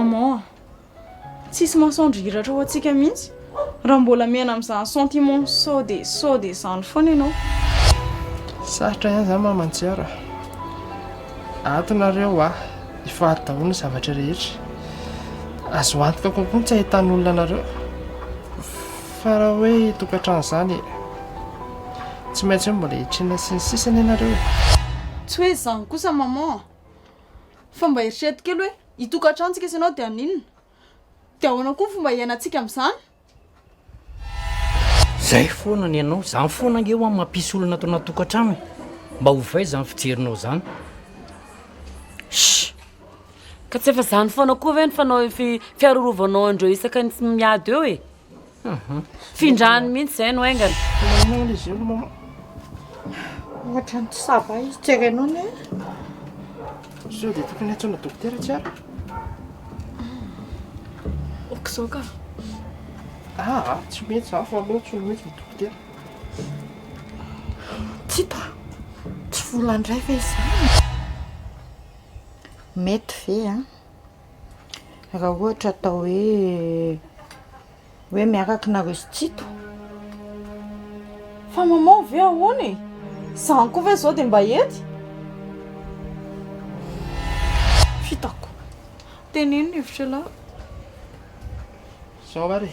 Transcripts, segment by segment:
maman tsisy masoandro hiratra ho antsika mihitsy raha mbola miaina amin'izany sentiment sode izany foana ianao. Sarotra ihany izany mamantsiara. Atonareo hifaly daholo ny zavatra rehetra. Azo antoka kokoa tsy ahitan'olona anareo. Fa raha hoe tokantrano izany tsy maintsy mbola hitrina sy ny sisany ianareo. Tsy hoe izany kosa maman. Fa mba eritrereto kely hoe hitokantrano tsika ianao dia aninona? Dia ahoana koa fomba iainantsika amin'izany? Zay foana ny ianao, izany foana ange ho amin'ny mampisy olona atao tokantrano. Mba ho vai izany fijerinao izany. Ka tsy efa izany foana koa ve ny fanao fiarorovanao andreo isaka ny miady eo e? Findrany mihitsy izay no aingana. Manao izy io mama. Ohatra ny tsy sava izy tsy hainao ne. Sao dia tokony antsoina dokotera tsara. Okizao ka. Tsy mety za fa aleo tsy mety ny dokotera. Tsy volandray ve izany? Mety ve raha ohatra atao hoe miaraka nareo sy tsito. Fa maman ve ahoana e? Izany koa ve izao dia mba ety? Fitako. Teneno ny hevitra lahy. Sao ary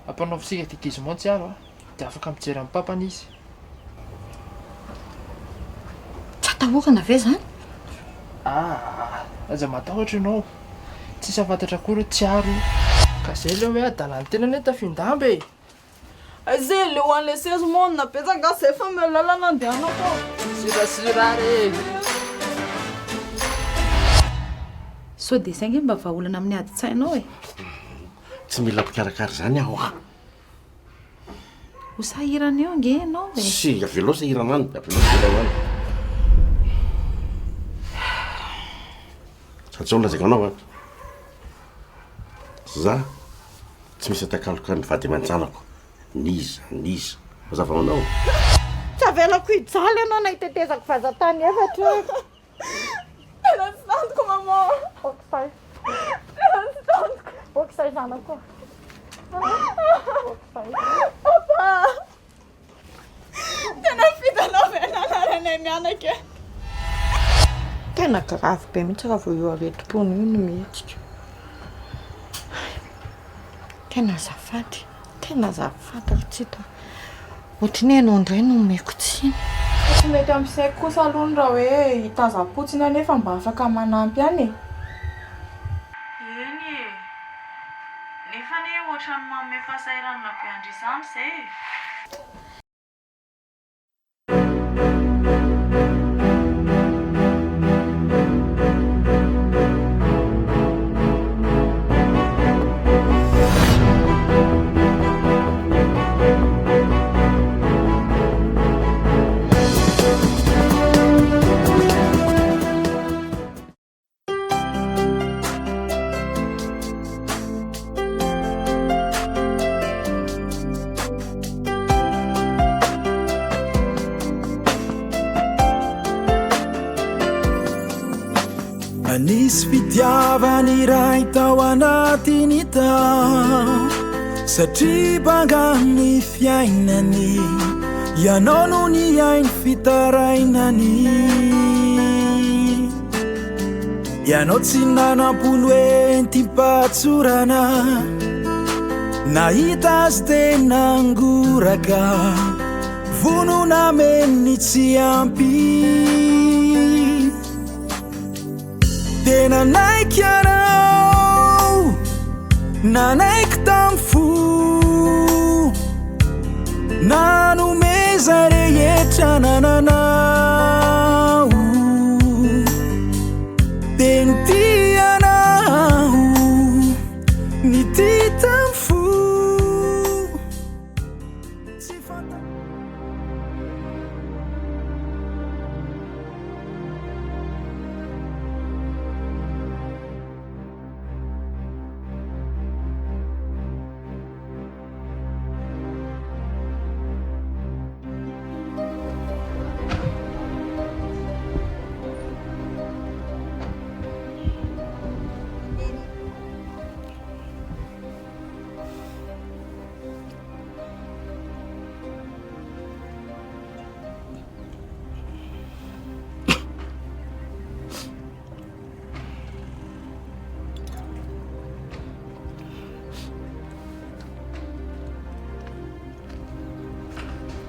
ampanaovitsika déguisement tsiaro dia afaka mijery amin'ny papany izy. Tsy atahorana ve izany? Aza matahotra ianao. Tsisy afantatra akory tsiaro. Ka izay ileo hoe adalany tena ny tafindamba e. Izay le ho an'ilay seize monde betsaka gasy izay fa milalana andehanako. Sirasira re. Sao dia izay nge mba vahaolana amin'ny adi-tsainao e. Tsy mila mpikarakara izany aho Ho sahirana eo nge ianao e. Sy avelo sahirana any, avelo any. Satsao lazaka anao za tsy misy atakaloka ny vady aman-janako. Niza mazava anao. Tsy avelako hijaly ianao na hitetezako vazatany efatra. Tena tsy tantiko maman. Okisay. Okisay zanako. Okisay. Papa. Tena fitanao ve nanarana mianaka? Tena grave be mihitsy raha vao eo aretim-pony io no mihetsika. Tena azafady tsito. Ohatriny ianao indray no omeko tsiny. Tsy mety amin'izay kosa aloha raha hoe hitaza-potsiny anefa mba afaka manampy any e. Eny e. Nefa ne ohatrany manome fahasahiranana be andrizany izay. Anisy fitiavany Iray tao anatiny tao satria bangany fiainany ianao no ny ainy fitarainany ianao tsy nanam-polo entimpatsorana nahita azy tena angoraka vonona menny tsy ampy tena naiky anao nanaiky tamy fo nanomeza rehetra nananao teny tianao ny ty tamy fo tsy fanta.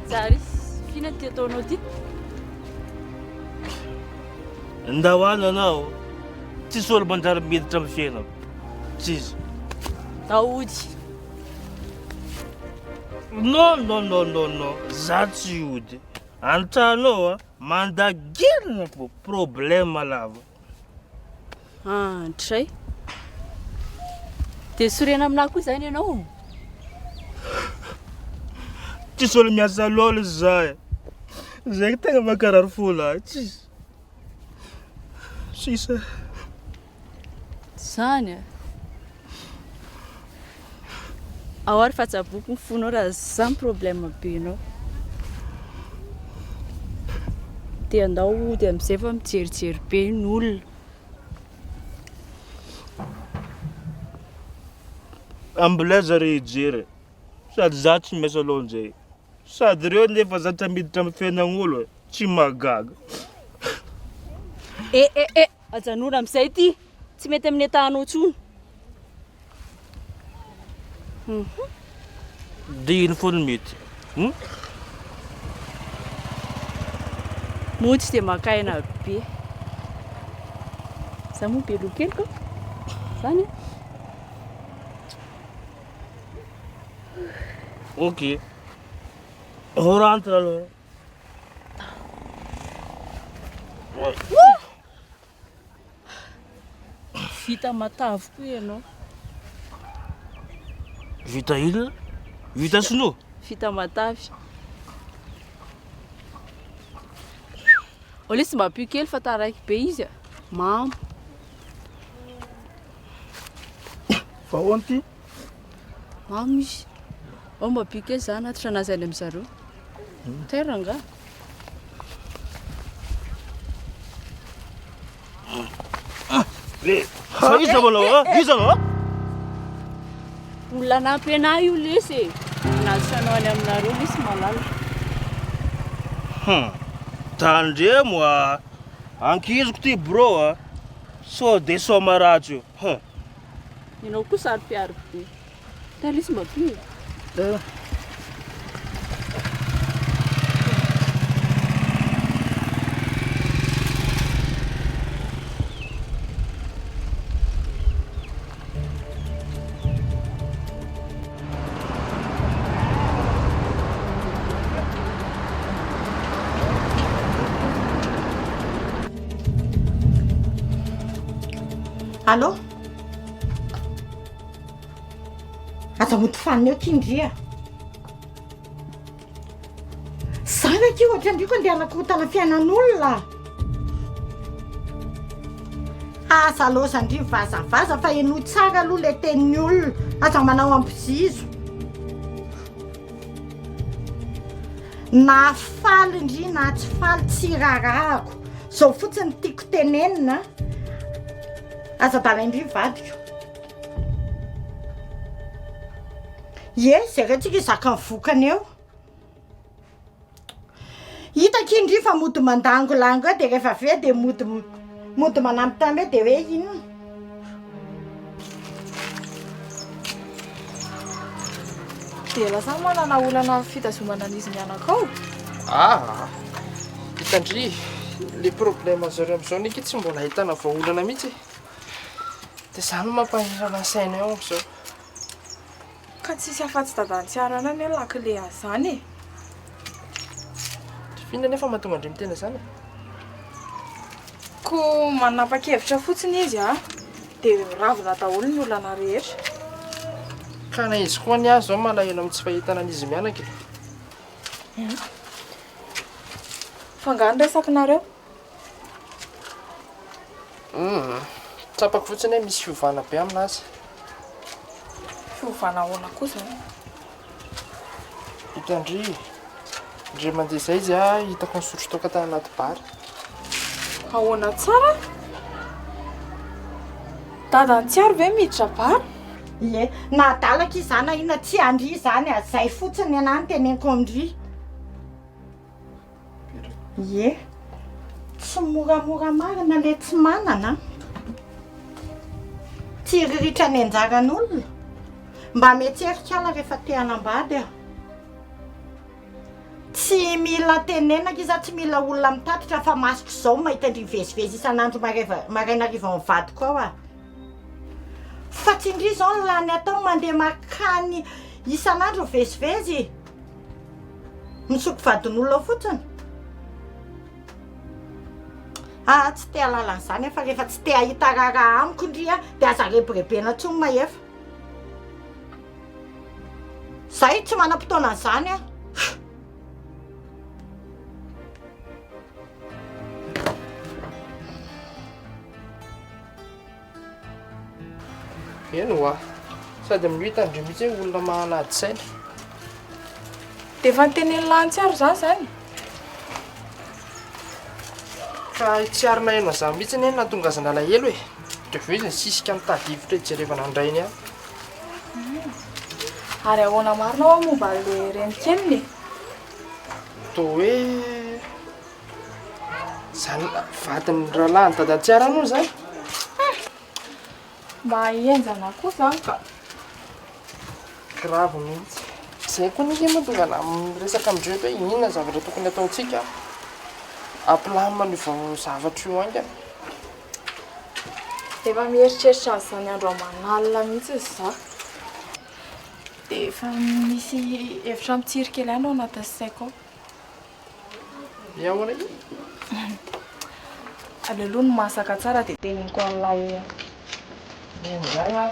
Tsara fina ty ataonao ty Ndahoana anao tsisy olo manjary miditra amin'ny fiainako tsisy. taody Non, za tsy ody. Antranao a mandagirana po problème lava. Tray de sorena aminahy koa zany ianao Tsisy olo miasa lolo zay. Zay tegna makarary fo lahy tsisy. Sisa. zany ahoary fatsaboky ny fonao raha zany problème be anao de andao de amizay fa mijerijery be ny olona Ambulaza re hijery. Sady za tsy miasa lonjay. Sady reo nefa za tsy miditra amin'ny fiainan'olo tsy magaga. ajanona amizay ty tsy mety amin'ny atahanao tsony Dino foana mety. motsy de makaina be za moa be lokeliko zany Ok. On rentre alors. vita matavy koa ianao Vita ina? Vita sinoa? vita matavy ole tsy mba pio kely fa taraiky be izy mamo Fa hoany ty? mamo izy ao mba pio kely za anaty tranazany amizareo teranga Fa iza manao a? Iza no? olona nampy anahy io lesy nasanao any aminareo lesy malala Tandremo a. Ankiziko ty bro a. So de soma ratsy io. ianao koa sary piaro be ta lesy mba pio Allô? Azahoty fanina eo kindria. Zana ty ohatra andriko andeha anakorotana fiainan'olona. Asa losa andri vazavaza fa eno tsara aloha le tenin'ny olona. Aza manao ampizizo. Na faly indri na tsy faly tsy rarahako. Zao fotsiny tiako tenenina. Aza dalaindri vadiko. Ye, zay rehetrika izaka ny vokany eo. Hitako indri fa mody mandango lango de rehefa avy eo de mody manampy tamy hoe de hoe inona. De lasa manana olana fitazomana an'izy mianakao. Hitandry le problème zareo am'izao niky tsy mbola ahitana vahaolana mihitsy de zany mampahirana saina eo am'izao Ka tsisy afa-tsy dadantsiarana ny lakile azany fina nefa mahatonga andry mitena zany ko manapa-kevitra fotsiny izy de ravina daholo ny olana rehetra. ka na izy koa ny azy zao malahelo amin'ny tsy fahitana an'izy mianaka Fangano resakinareo? tsapako fotsiny hoe misy fiovana be aminazy Fiovana ahoana koa zany? hitandry ndre mandeha zay izy hitako nisotro toka tany anaty bary Ahoana tsara? Dadantsiaro ve miditra bary? Ye, nadalaka izana ina tsy andri zany zay fotsiny anany teneniko andri. Ye, tsy moramora marina le tsy manana. Tsy riritra ny anjaran'olona. Mba mietserika ala rehefa te hanambady aho. Tsy tsy mila tenenaka iza tsy mila olona mitatitra fa masoko izao mahita andrivezivezy isan'andro maraina riva mivadiko ao a fa tsy indri zao ny lany atao mandeha makany isan'andro vezivezy misoko vadin'olona fotsiny tsy te alalan'izany fa rehefa tsy te ahita raharaha amiko indria dia aza rebirebena ntsony maefa zay tsy manam-potoana an'izany a eno a sady mihita andry mihitsy hoe olona mahalady saina dia efa nyteneny lantsiaro zany zany ka tsy arina eno aza mihitsy ny nahatonga aza nalahelo e de veziny sisika mitadivotra hijerevana andrainy any ary ahoana marina ao momba le renikeniny to hoe zany vadiny rahalahy ny dadantsiara aloha zany mba hienjana koa zany ka gravo mihitsy zay koa nisy mahatonga na miresaka amindreo hoe inona zavatra tokony ataontsika ampilamina ny vao zavatra io angana dia efa mieritreritra azy zany andro amanalina mihitsy izy za dia efa misy hevitra mitsiry kely ihany ao anatin'ny saiko ao iahoana io aleoloha ny masaka tsara dia teneniko an'ilay enzay a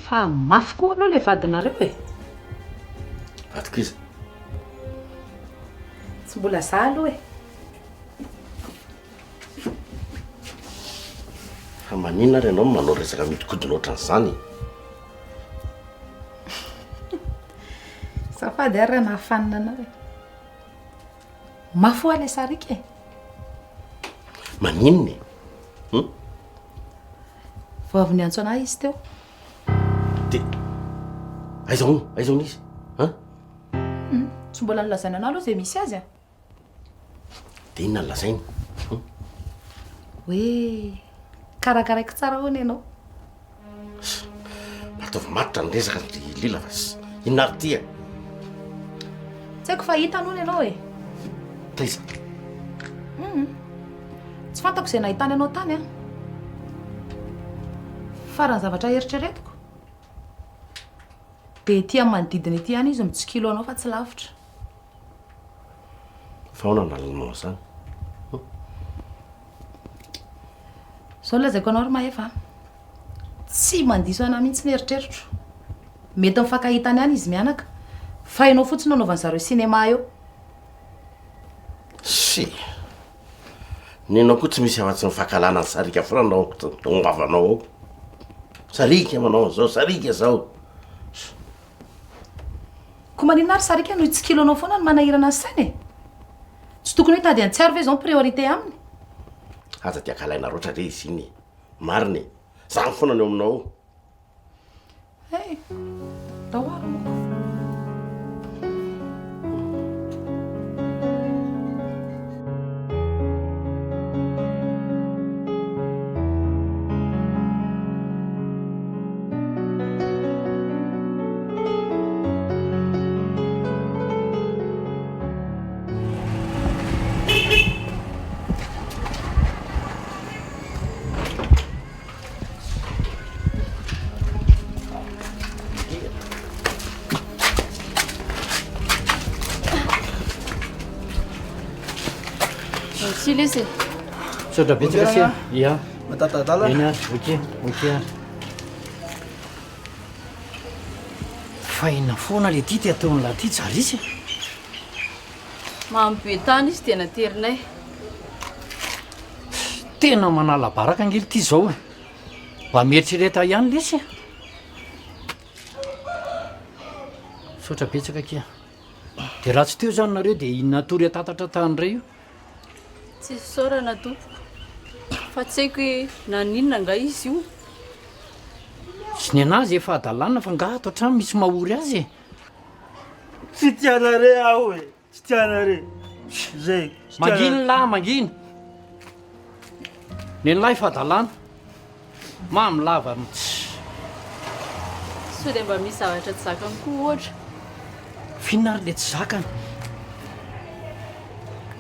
fa mafy koa aloha ilay vadinareo e atokiza tsy mbola za aloha e fa maninona ary ianao manao resaka mitikodina ohatran'izany safady ary raha nahafanina anao e mafy ho alay sarika e maninona vao avy ny antso anahy izy teo dia aizao n'izy tsy mbola nolazaina anao aloha zay misy azy a dia inona nolazainy hoe karakaraiko tsara hoana ianao ataova matitra ny resaka lila fa inona ary tia tsy haiko fa hita aloha ny ianao e taiza tsy fantako izay nahitany anao tany a farany zavatra eritreretiko dia tia manodidina ety ihany izy mitsikilo anao fa tsy lavitra fa hoana nalanao zany zao lazaiko anao ry mahefa tsy mandiso anahy mihitsy ny eritreritro mety mifankahitany ihany izy mianaka fa hainao fotsiny anaovan'ny zareo sinema eo sy ny anao koa tsy misy afa-tsy mifankalana ny sarika foana anao oavanao ao sarika manao zao sarika zao ko maninona ary sarika no hitsikilo anao foana ny manahirana ny sainy e tsy tokony hoe tady antsiaro ve zao ny priorité aminy aza dia kalaina roatra re izy iny mariny zany foana ny eo aminao e dahoaro moko Silesi. Sudah bicara sih. Iya. matatadala Ina, oke. Faina foana le ty ataon'la ty jarisy. Mambe tany izy tena terinay. Tena manala baraka angely ty zao. Mba mieritreretra ihany lesy. Sotra betsaka kia. Dia raha tsy teo zany nareo dia inona tory atatatra tanyray io? Tsy saorana tompoko. Fa tsy haiko hoe naninona nga izy io. tsy ny anazy efa adalàna fa nga ato hatrano misy mahory azy e tsy tianare aho e tsy tianare zay manginy lahy manginy ny lahy efa adalàna mamy lava sao dia mba misy zavatra tsy zakany koa ohatra fiana ary le tsy zakany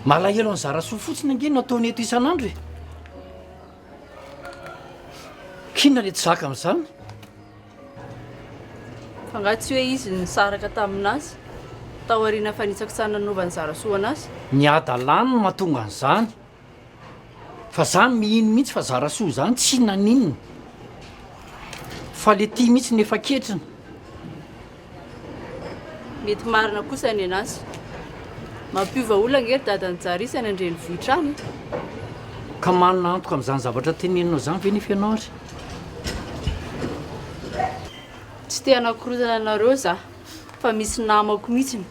malahelo ny zara soa fotsiny angeny no ataony eto isan'andro e kina le tsy zaka amin'izany fa nga tsy hoe izy nisaraka taminazy tao ariana fanitsako tsara nanaovany zara soa anazy ny adalàna no mahatonga an'izany fa zany mihino mihitsy fa zara soa zany tsy naninona fa le tia mihitsy ny efa ketrina mety marina kosa ny anazy mampiova olona ngery dadany jarisany andreny vohitra any ka manona antoka amin'izany zavatra teneninao zany ve nefa ianao ary tsy te hanakorotana anareo za fa misy namako mihitsiny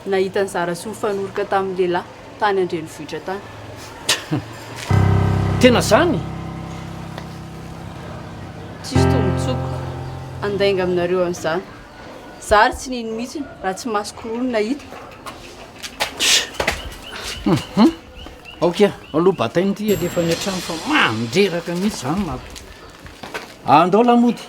nahita ny zara soa mifanoroka tamin'ny lehilahy tany andreny vohitra tany tena zany tsisy tombontsoko andainga aminareo amin'izany zary tsy niny mihitsiny raha tsy masokorono nahita aoka aloha batainy ty alefa ny atrano fa mandreraka mihitsy zany ma andao lamody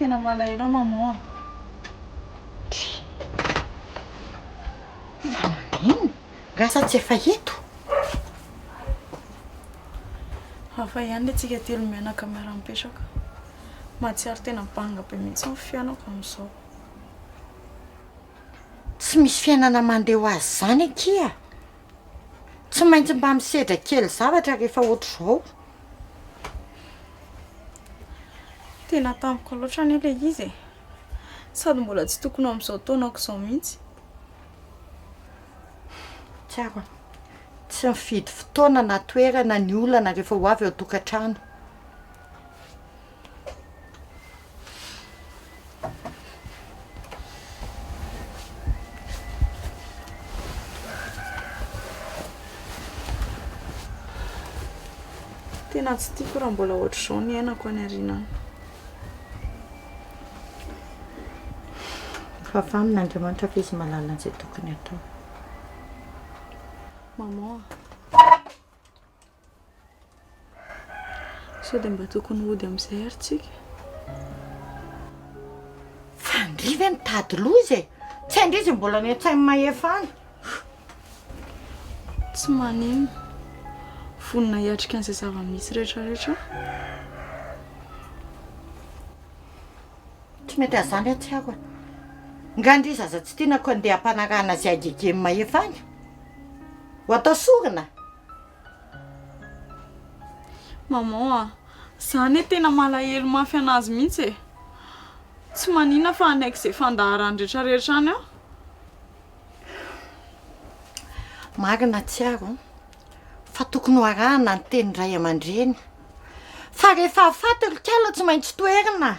tena malahelo maman ino rasa tsy efa eto hafa ihany le tsika telo mianaka miara-mipetraka mahatsiaro tena banga be mihitsy ny fiainako amin'izao tsy misy fiainana mandeha ho azy zany akia tsy maintsy mba misedra kely zavatra rehefa ohatr'izao tena tamiko loatra ny ilay izy e sady mbola tsy tokony amin'izao taonako izao mihitsy tsara tsy mifidy fotoana na toerana ny olana rehefa ho avy eo tokantrano tena tsy tiako raha mbola ohatr'izao ny ainako any arinana fa famin'Andriamanitra fa izy mahalala an'izay tokony atao maman sao dia mba tokony hody amin'izay ary tsika fandriva mitady loza e tsy haindry izy mbola ny an-tsainy mahefana tsy maninona vonina hiatrika an'izay zava-misy rehetrarehetra tsy mety azany atsiako ngandry izy aza tsy tianako andeha hampanarana azy agegemy mahefana ho atao sorina maman zany e tena malahelo mafy anazy mihitsy e tsy maninona fa anaiky izay fandaharany rehetrarehetra any aho marina tsiaro fa tokony ho arahana ny teny ray aman-dreny fa rehefa afaty rikala tsy maintsy toerina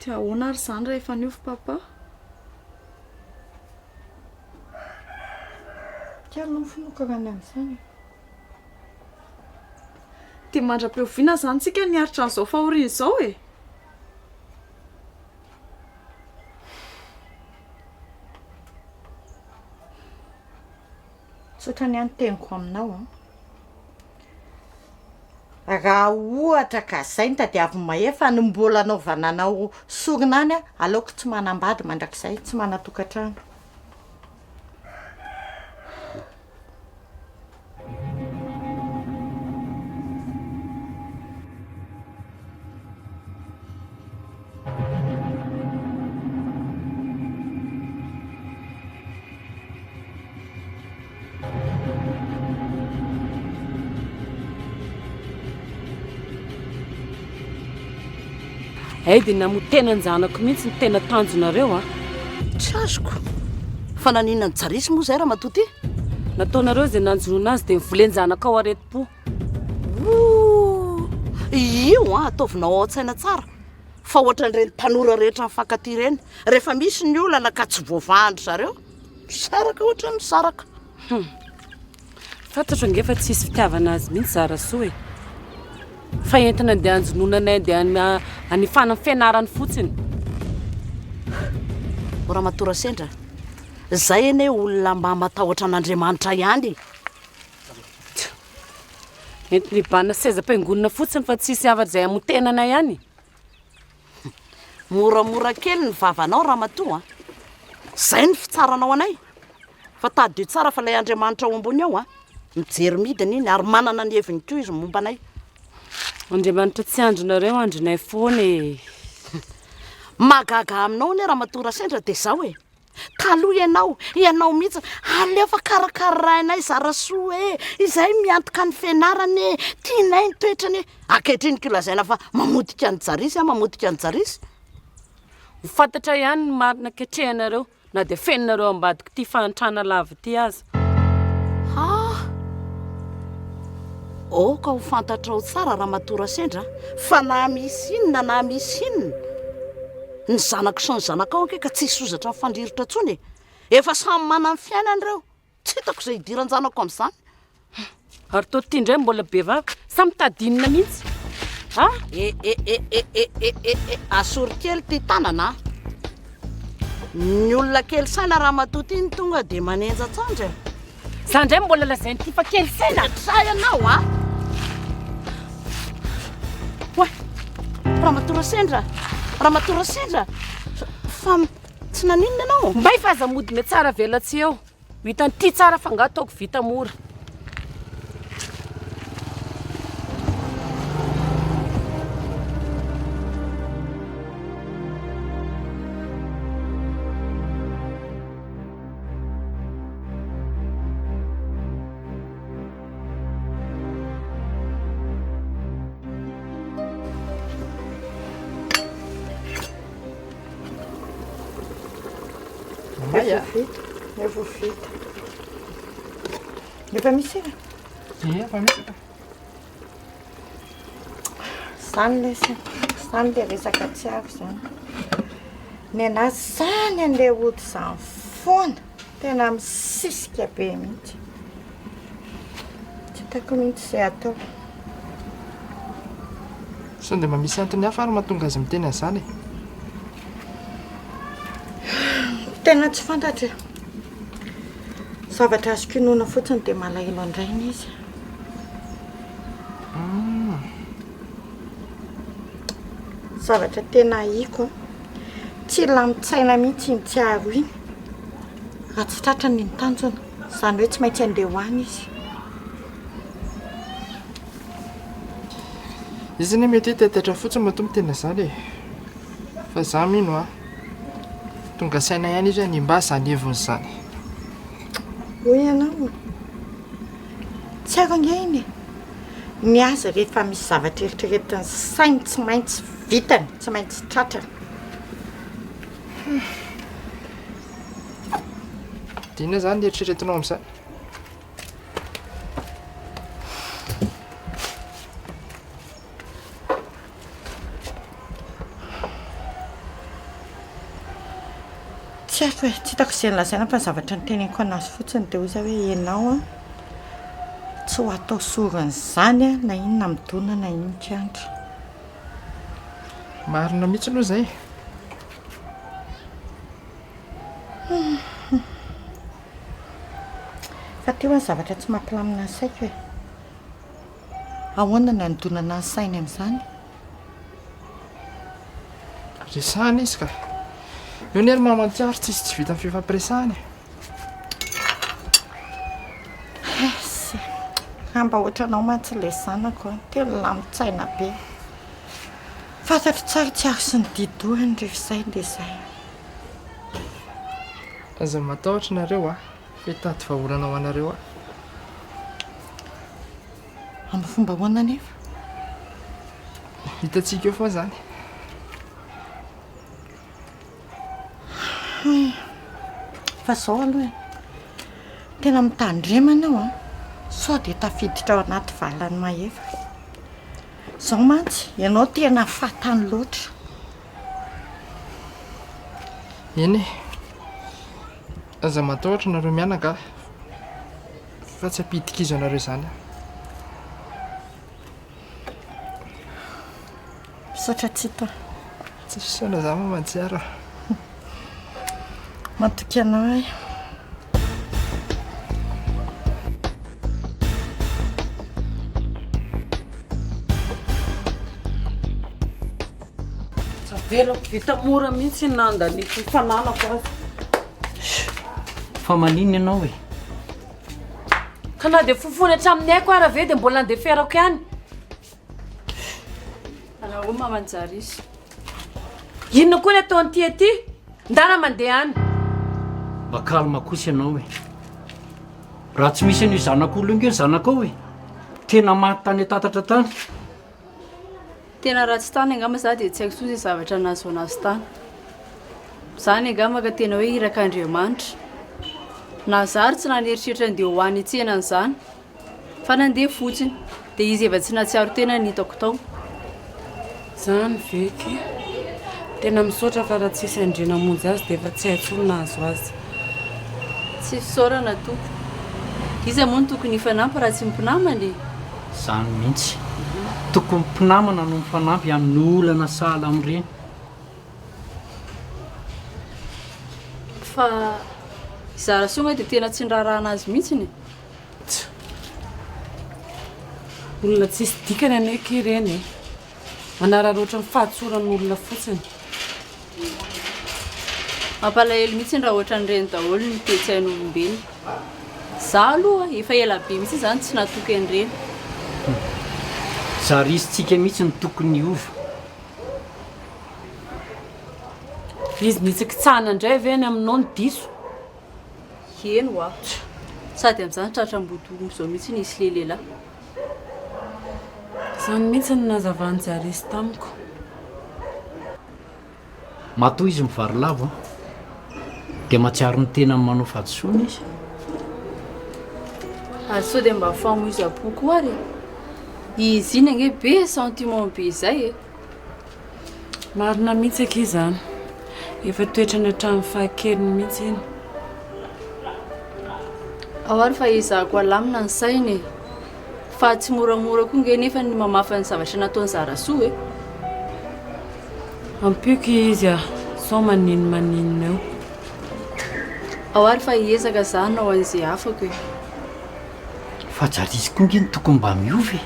tia ahoana ary zany rehefa niofo papa tiaro no finokarany amin'izany dia mandra-pihoviana zany tsika niaritra an'izao fahoriana izao e sotra ny any teniko aminao raha ohatra ka zay ny tadiavy maefa ny mbola anaovana anao sorona any a aleoko tsy manambady mandrakizay tsy manatokantrano. Ay dia namotena ny zanako mihitsy ny tena tanjonareo a. Tsy azoko fa naninona ny jarisy moa zay raha matoty nataonareo izay nanjonoana azy dia nivoleny zanaka ao areti-po. Io a ataovinao ao tsaina tsara fa ohatran'ireny tanora rehetra mifankaty ireny rehefa misy ny olana ka tsy voavahandry zareo saraka ohatra ny saraka. Fantatro angefa tsisy fitiavana azy mihitsy Zarasoa e. Fa entina andeha anjononanay dia anifana ny fianarany fotsiny. Ramatoa Sendra, zay ene olona mba matahotra an'Andriamanitra ihany. Entina hibana sezam-piangonana fotsiny fa tsisy avatra izay amotenana ihany. Moramora kely ny vavanao Ramatoa. Zay ny fitsaranao anay. Fa tadio tsara fa ilay Andriamanitra ao ambony ao mijery midina iny ary manana ny heviny koa izy momba anay. Andriamanitra tsy andronareo andronay foana e. Magaga aminao ne Ramatoa Sendra dia zao e. Taloha ianao mihitsy alefa karakarainay Zarasoa e. Izay miantoka ny fianarany e. Tianay ny toetrany e. Ankehitriny kilazaina fa mamodika ny jarisy mamodika ny jarisy. Ho fantatra ihany ny marina ketrehanareo na dia feninareo ambadika ity fantrana lava ity aza. Ka ho fantatrao tsara Ramatoa Sendra fa na misy inona na misy inona ny zanako sy ny zanakao ankeka tsisy ozatra mifandrirotra ntsony efa samy mana ny fiainany ireo tsy hitako izay hidiran'ny zanako amin'izany. Ary toa ity indray mbola be vava samy tadinina mihitsy asory kely ty tanana ny olona kely saina Ramatoa ty ny tonga dia manenja tsandra. Za indray mbola lazainy ty fa kely saina tray ianao Wai, Ramatoa Sendra fa tsy naninona ianao. Mbay fa aza modina tsara velatsy eo. Hitany ty tsara fa nga ataoko vita mora. Efa vita. Efa misy e? Efa misy. Zany le resaka tsy avy zany. Ny anazy zany an'ilay ody zany foana tena misisika be mihitsy. Tsy hitako mihitsy izay atao. Sao dia mba misy antony hafa ary mahatonga azy miteny an'izany e? Tena tsy fantatra. Zavatra azo kinoana fotsiny dia malahelo andraina izy. Zavatra tena hiko tsy lamitsaina mihitsy iny tsy aro iny raha tsy tratrany ny tanjona izany hoe tsy maintsy andeha hoany izy. Izy ny mety tetatra fotsiny mahatonga tena izany e. Fa za mino tonga saina ihany izy ny mba zany heviny izany. Hoy ianao tsy aro ange iny ny azy rehefa misy zavatra eritreretin'ny sainy tsy maintsy vitany tsy maintsy tratrany. Dina zany ny eritreretinao amin'izany. Tsy haiko hoe tsy hitako izay nilazaina fa ny zavatra nyteneniko anazy fotsiny dia oza hoe ianao tsy ho atao soron'izany na inona midona na inona kiandra. Marina mihitsy aloha zay. Fa teo ny zavatra tsy mampilamina saiko e. ahoana ny anodonana ny sainy amin'izany resahana izy ka eo ny ary mamantiaro tsisy tsy vita ny fifampiresahany sy amba ohatranao mantsy ilay zanako telo lamitsaina be fantatro tsara tsy aro sy ny didohany rehefa izay nde izay aza matahotra nareo fetady vaholana ho anareo amin'ny fomba hoana nefa hitatsika eo foa zany fa zao aloha tena mitandremana ao sao dia tafiditra ao anaty valany mahefa zao mantsy ianao tena fatany loatra eny aza matahotra nareo mianaka fa tsy apitika izy anareo zany misaotra tsito tsy fisaona za mamantsiaro matoky anao ay velako vita mora mihitsy nandany fananako azy fa manino ianao e ka na dia fofony hatramin'ny haiko ara ve dia mbola andeferako ihany anao mamanjary izy inona koa ny atao an'ty aty ndara mandeha any mba kalma kosa ianao e raha tsy misy an'io zanak'olo ingo ny zanakao e tena maty tany atatatra tany tena raha tsy tany angama za dia tsy haiko soa izay zavatra nazo anazy tany zany angama ka tena hoe irak'Andriamanitra na zary tsy naneritreitra andeha hoany itsenany zany fa nandeha fotsiny dia izy efa tsy natsiaro tena nitako tao zany veky tena misaotra fa raha tsisy andrena monjy azy dia efa tsy haitsolo nahazo azy tsy fisaorana toko izy moa ny tokony hifanampy raha tsy mimpinamany zany mihitsy tokony mpinamana no mifanampy amin'ny olana sahala amin'ireny fa izara soa dia tena tsy nrarahana azy mihitsiny olona tsisy dikany anaiky ireny e manarary oatra mifahatsoran'olona fotsiny mampalahelo mihitsy raha ohatra nyreny daholo ny tetsain'olombelona za aloha efa ela be mihitsy zany tsy natoky an'ireny zary izy tsika mihitsy ny tokony ova izy nitsikitsahana indray ve ny aminao ny diso eny ho aho sady amin'izany tratram-bodomo izao mihitsy ny isy lehilehilay zany mihitsy ny nazavany jary izy tamiko matoa izy mivarilavo dia matsiaro ny tena manao fahadisoana izy ary sao dia mba famoiza-po koa ary izy iny ange be sentiment be izay e marina mihitsy aky izany efa toetra ny hatramin'ny fahakeliny mihitsy iny ao ary fa izahako alamina ny sainy fa tsy moramora koa nge nefa ny mamafa ny zavatra nataony zarasoa e ampioky izy sao maninina eo ao ary fa hiezaka zany ao an'izay afako e fa jary izy koa nge ny tokony mba miovy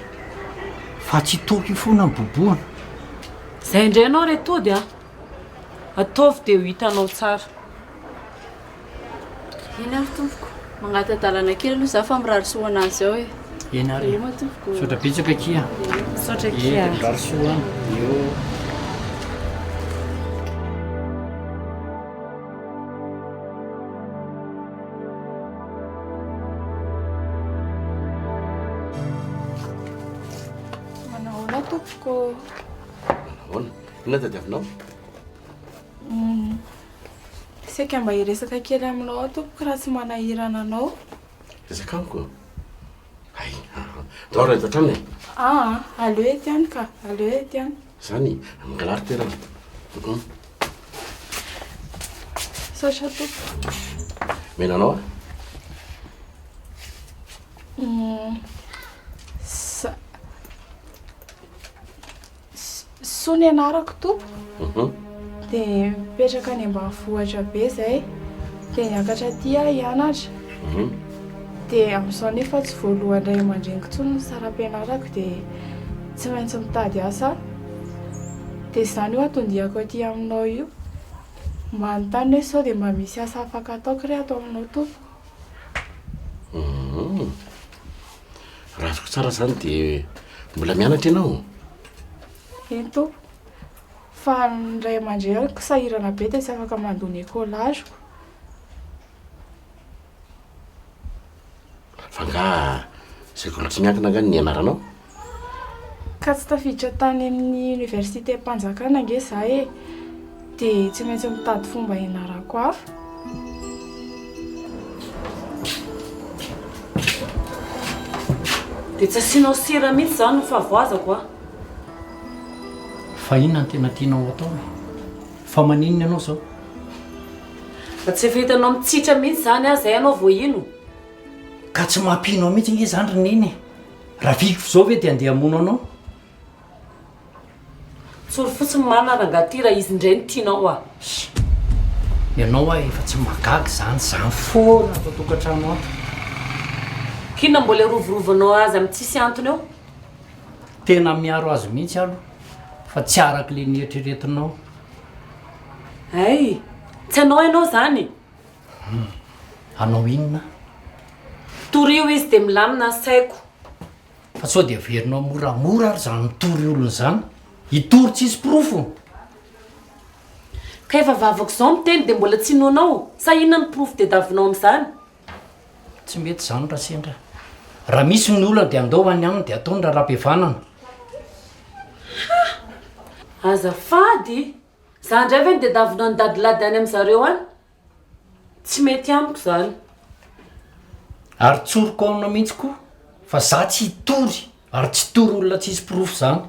fa tsy toky fona ny boboana izay indray anao retody ataovy dia ho hitanao tsara eny ary tompoko mangatadalana kely aloha za fa mirarisoa anazy ao e eny ary matompoko saotra betsaka kia saotra kia mirarisoana eo manahoana tompoko manahoana ina tadiavinao seka mba hiresaka kely aminao tompoko raha tsy manahirana anao resaka amiko ay dao raha eto an-trano e aleo ety any ka aleo ety any zany mangalary toerana saotra tompoko menanao soa ny anarako tompoko dia mipetraka any ambanivohitra be zay dia niakatra aty hianatra dia amin'izao nefa tsy voalohany ray aman-dreniko intsony ny saram-pianarako dia tsy maintsy mitady asa dia izany io atondihako aty aminao io mba anontany hoe sao dia mba misy asa afaka ataoko re atao aminao tompo. Raha azoko tsara zany dia mbola mianatra ianao? Eny tompo, fa ny ray aman-dreniko sahirana be dia tsy afaka mandony écolaziko. Fa nga sekoly tsy miankina nga ny anaranao? Ka tsy tafiditra tany amin'ny université mpanjakana ange za e, dia tsy maintsy mitady fomba ianarako hafa. dia tsy asianao sira mihitsy zany no fahavoazako a. Fa inona ny tena tianao atao e? Fa maninona ianao zao? Da tsy efa hitanao mitsitra mihitsy zany a zay ianao voaino. Ka tsy mampinao mihitsy nge zany roneny. Raha viko zao ve dia andeha hamono anao? Tsory fotsiny marina rangaty raha izy indray ny tianao a. Ianao a efa tsy magagy zany zany foana atao tokantrano ato. Kina mbola rovorovanao azy amin'ny tsisy antony eo? Tena miaro azy mihitsy alo fa tsy araka le nieritreretinao. Ay, tsy anao ianao zany. Anao inona? Torio izy dia milamina saiko. Fa sao dia averinao moramora ary zany mitory olona zany. Hitory tsisy profo. Ka efa vavako zao miteny dia mbola tsy noanao. Sa inona ny profo dia davinao amin'izany? Tsy mety zany raha sendra. Raha misy ny olona dia andao any aminy dia ataony raha-bevanana. Azafady, za indray ve dia davinao ny dadilady any amin'izareo any? Tsy mety amiko zany. Ary tsoriko aminao mihitsy koa fa za tsy hitory ary tsy tory olona tsisy profo zany.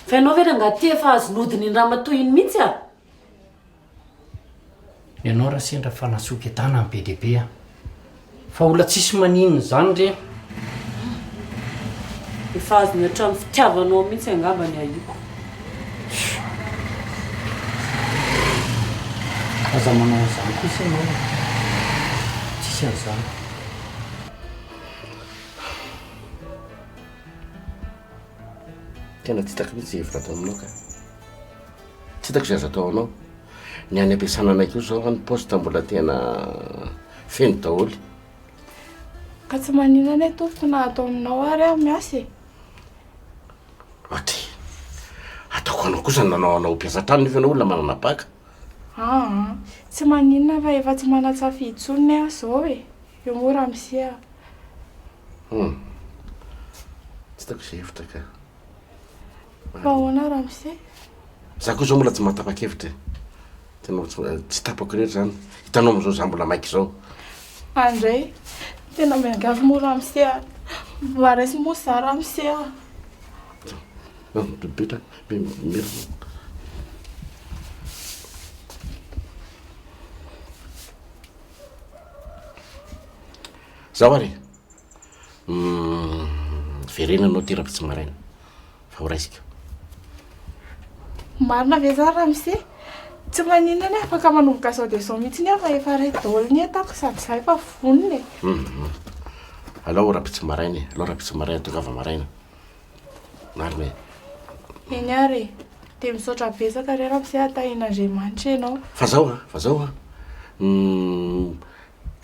Fa ianao ve rangaty efa azonodiny ny ramatoiny mihitsy a? Ianao raha sendra fanasoky etana amin'ny be dehibe a. Fa olona tsisy maninona zany re. Efa azony hatramin'ny fitiavanao mihitsy angamba ny ahiko. Aza manao an'izany kosa ianao. Tsisy an'izany. Tena tsy hitako mihitsy hevitra atao aminao ka. Tsy hitako izay azo atao anao. Ny any am-piasana anay io zao ny poste mbola tena feno daholy. Ka tsy maninona hoe tompo na atao aminao ary aho miasa e. Ohatry ataoko anao kosa nanao anao mpiasa-trano nefa ianao olona manana baka. Tsy maninona fa efa tsy manatsafidy intsony aho zao e. Eo mora misia. Tsy hitako izay hevitra ka. Fa ahoana raha misia? Za koa zao mbola tsy matapa-kevitra. Tena tsy tapako rery zany. Hitanao amin'izao za mbola maika izao. Andray, tena miangavy mora misia. Mba raisy moa zara misia. Beta, mira. Zaho ary verenanao tera-pitsy maraina fa ho raisika. Marina ve zara misia? Tsy maninona ny afaka manomboka sao dia sao mihitsy ny aho fa efa ray daholo ny atako sady za efa vonona e. Alao raha-pitsy maraina e. Alao raha-pitsy maraina tongava maraina. Marina e. Eny ary, dia misaotra betsaka rehefa misia tahin'Andriamanitra ianao. Fa zao a.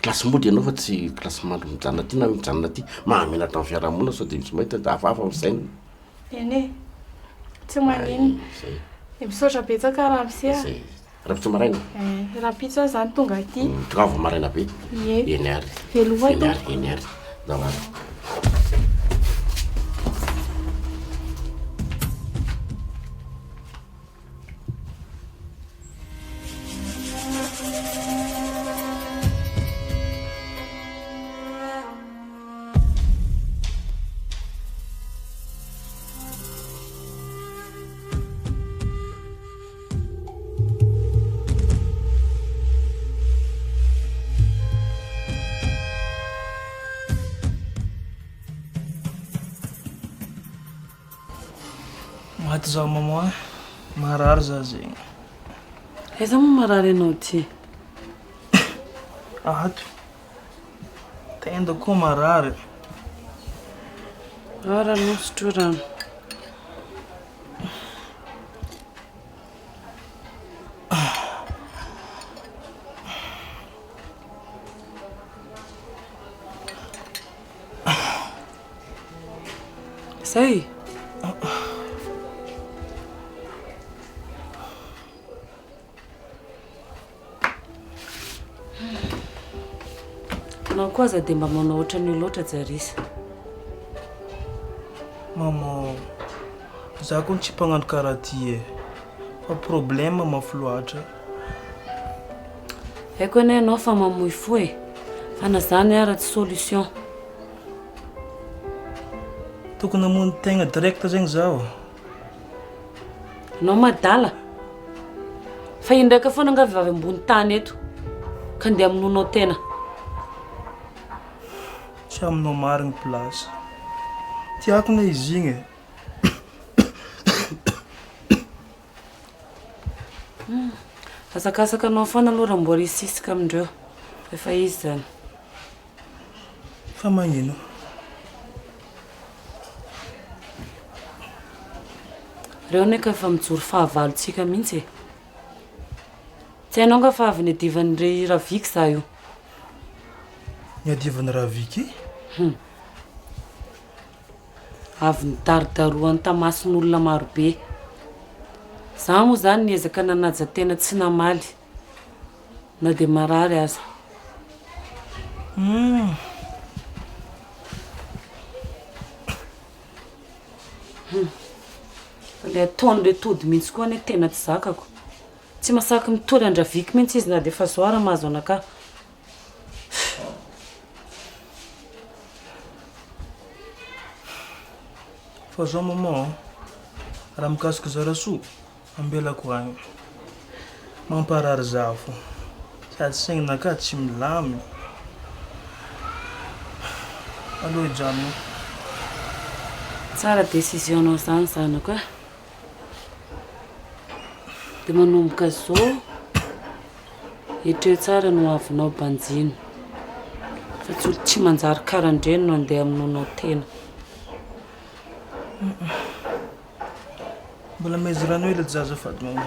Klasy mody ianao fa tsy klasy mandro mijanona aty na mijanona aty. Mahamenatra amin'ny fiarahamonina sao dia misy mahita hafahafa amin'izay. Eny e, tsy maninona. Dia misaotra betsaka raha misia. Raha-pitsy maraina. Raha-pitso aho zany tonga aty. Tongava maraina be. Eny ary. Veloha to. Eny ary. Zao ary. Maty zaho maman, marary zaho zegny. Aiza moa marary ianao ty? Ato, Tenda koa marary. Aranosotro rano. Zay. Anao koa za dia mba manao ohatran'io loatra jarisa. Mama, za koa tsy mpagnano karaha ty e. Fa problème mafy loatra. Haiko anie anao fa mamoy fo e. Fa na zany ara tsy solution. Tokony hamono tegna direct zegny zaho. Anao madala. Fa indraika foana nga vavy ambony tany eto. Ka andeha amononao tena. Tsy aminao marigny place. Tiako na izy igny e. Asakasaka anao foana aloha raha mbola hisisika amindreo. Efa izy zany. Fa magnino? Reo neka efa mijoro fahavalontsika mihitsy e. Tsy hainao nga fa avy niadivan'ireo raviky za io. Niadivan'ny raviky? Avy nidarodaroany tamason'olona marobe. Za moa zany niezaka nanaja tena tsy namaly. Na dia marary aza. Le ataony le tody mihitsy koa ane tena tsy zakako. Tsy masaky mitoly andraviky mihitsy izy na dia fa zoara mahazo anaka. Fa zao maman, raha mikasika zarasoa, ambelako agny. Mamparary zaho fo. Sady saigninaka tsy milamy. Allo ijanona. Tsara décision-nao zany zanako e. Dia manomboka zao, hitreo tsara no avinao banjiny. Fa tsy olo tsy manjary karandreny no andeha aminonao tena. Mbola maizy rano hely zaza fady mama.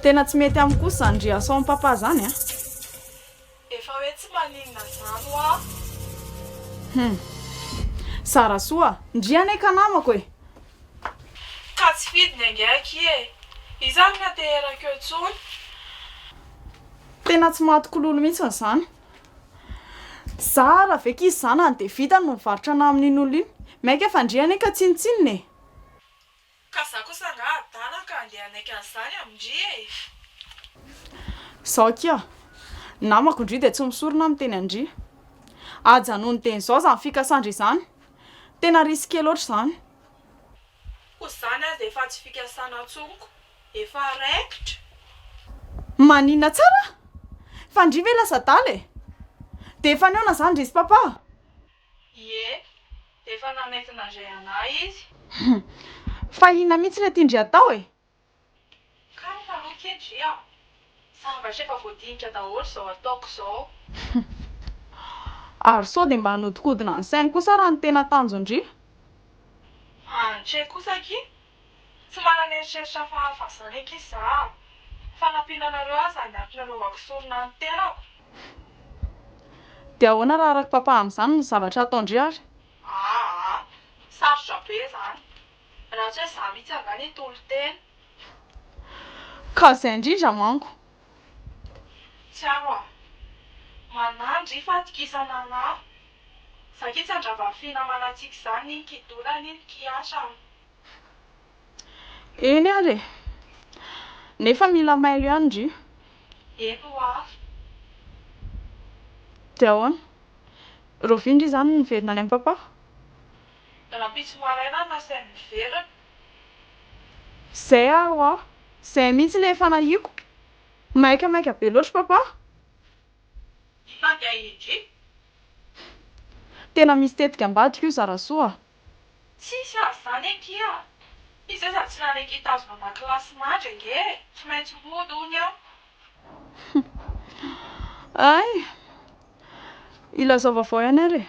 Tena tsy mety amiko kosa zany ndry asao amin'ny papa zany a. Efa hoe tsy maninona zany hoa. Sara soa, ndrianay ka namako e. Ka tsy fidiny angaiky e. Izany na teherako eo tsony. Tena tsy matokololo mihitsy zany. Sara veka izy zany dia vita no mivarotra ana amin'iny olo iny. Maika efa ndrianay ka tsinitsininy e. Ka za kosa nga adala ka andeha anaiky an'izany amindry e. Zao kia, namako ndry dia tsy misorona miteny andry. Ajanony teny zao zany fikasandry izany. Tena risqué loatra zany. Koa zany azy dia efa tsy fikasana tsonko. Efa raikitra. Maninona tsara? Fa ndry ve lasa dala e? Dia efa neona zany ndry izy papa? Ie, dia efa nanaitina indray anahy izy. Fa inona mihitsy ilay tiandry atao e? Ka efa lokendry aho. Zavatra efa voadinika daholo izao ataoko izao. Ary sao dia mba hanodikodina ny sainy kosa raha ny tena tanjondry. Antre kosa ki? Tsy manana eritreritra fahavazana eky za. Fa nampianareo azy hanatitra anaovako sorona ny tenako. Dia ahoana raha araka papa amin'izany ny zavatra ataondry ary? Sarotra be zany. Raha tsy hoe za mihitsy angany hitolo tena. Ka izay indrindra manko. Tsiaro manandry fatikisana anahy. Za ki tsy andrava finamana antsika izany iny kidolana iny kiasa. Eny ary. Nefa mila mailo ihany ndry. Eno afo. Dia ahoana? Rovindry zany niverina any amin'ny papa? Rahampitso maraina no nasainy miverina. Zay aho a. Zay mihitsy ilay efa nahiko. Maika be loatra papa. Inona dia indry? tena misy tetika ambadika io Zarasoa. Tsisy azy zany akia. Izay sady tsy naneky tazo mamaky lasy matra nge. Tsy maintsy mody hony aho. Ay, ilazao vaovao ihany ary.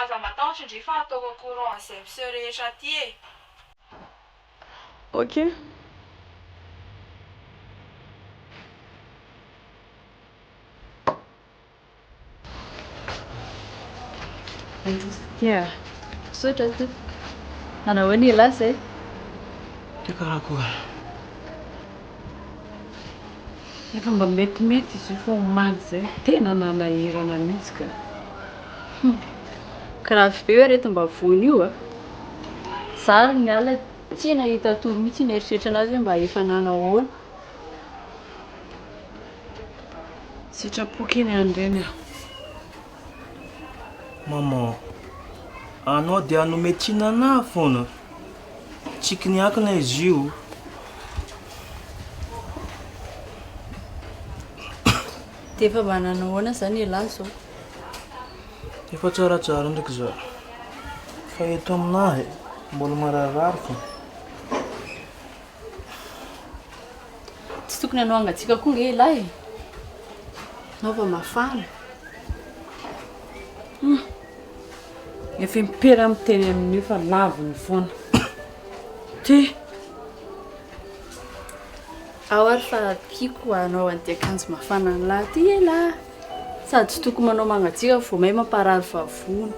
Aza matahotra indray fa ataoko courant izay miseho rehetra aty e. Ok. Yeah. Sotra ty. Nanao hoe nilasy e? Dia karakory? Efa mba metimety izy io fa omaly zay tena nalahirana mihitsy ka. Karaha be hoe reto mba vony io a. Za ny ala tsy nahita toro mihitsy nieritreritra anazy hoe mba efa nanao ahoana. Sitrapoky iny andreny a. Maman, anao dia hanome tsinana foana. Tsy kiniakina izy io. Dia efa mba nanao ahoana zany ialahy zao. Efa tsaratsara ndraiky za. Fa eto aminahy mbola mararary fo. Tsy tokony hanao angatsika koa nge ialahy. Nova mafana. Efa impera miteny amin'io fa laviny foana. Ty. Ao ary fa tiako anao an'ity akanjo mafana ny lahy ty ialahy. Sady tsy tokony manao mangatsiaka vao may mamparary vavony.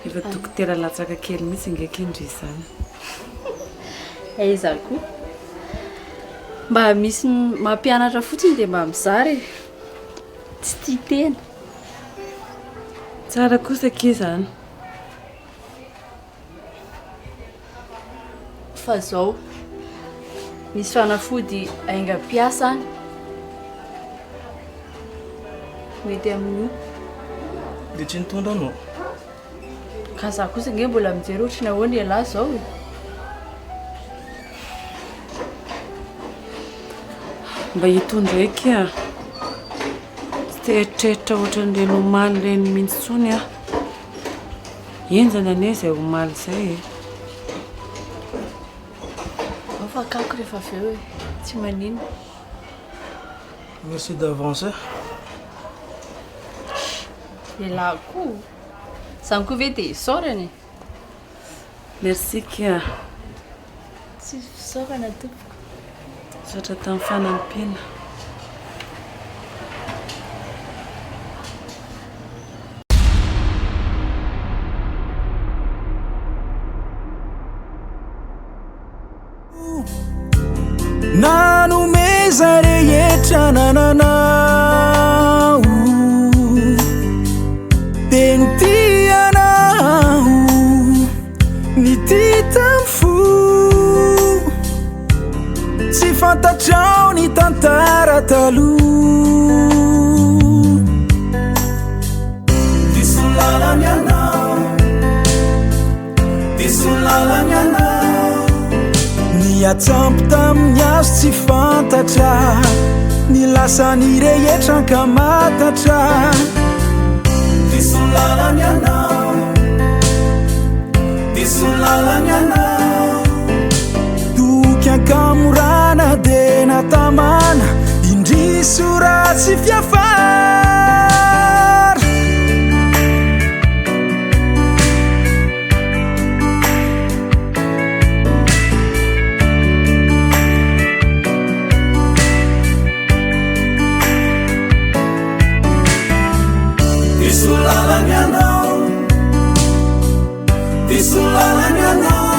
Efa dokotera latsaka kely mihitsy ngeky indry zany. Aiza koa. Mba misy mampianatra fotsiny dia mba mizary. Tsy tia tena. Tsara kosa ke zany. Fa zao misy fanafody aingam-piasa any. Mety amin'io. Dia tsy nitondra anao. Ka za kosa nge mbola mijery ohatrany ahoana ialahy zao e. Mba hitondra eky a. Tsy tehitrehitra ohatran'ireny omaly ireny mihitsy tsony a. Enjana ane izay omaly izay e. Fa kako rehefa avy eo e. Tsy manino. Merci d'avance. Ialahy koa. Zany koa ve dia isaorana e. Merci kia. Tsy fisaorana tompoko. Sotra tamin'ny fanampiana. Nanomeza rehetra nananao teny tianao ny titan'ny fo tsy fantatrao ny tantara taloha disolalany anao disolalany anao atsampy tamin'ny azo tsy fantatra ny lasany rehetra ka matatra disolalany anao disolalany anao toky ankamorana de natamana indriso ratsy fiafara disolalany anao disolalany anao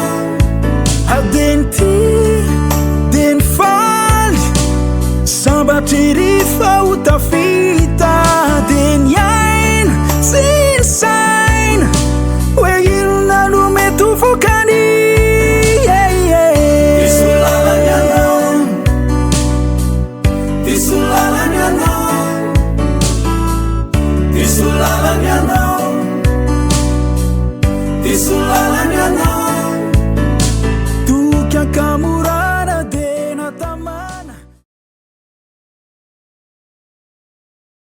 adeny ty deny faly sambatry rifa ho tafita deny aina tsy ny saina hoe inona no mety ho vokany disolalany anao disolalany anao disolalany anao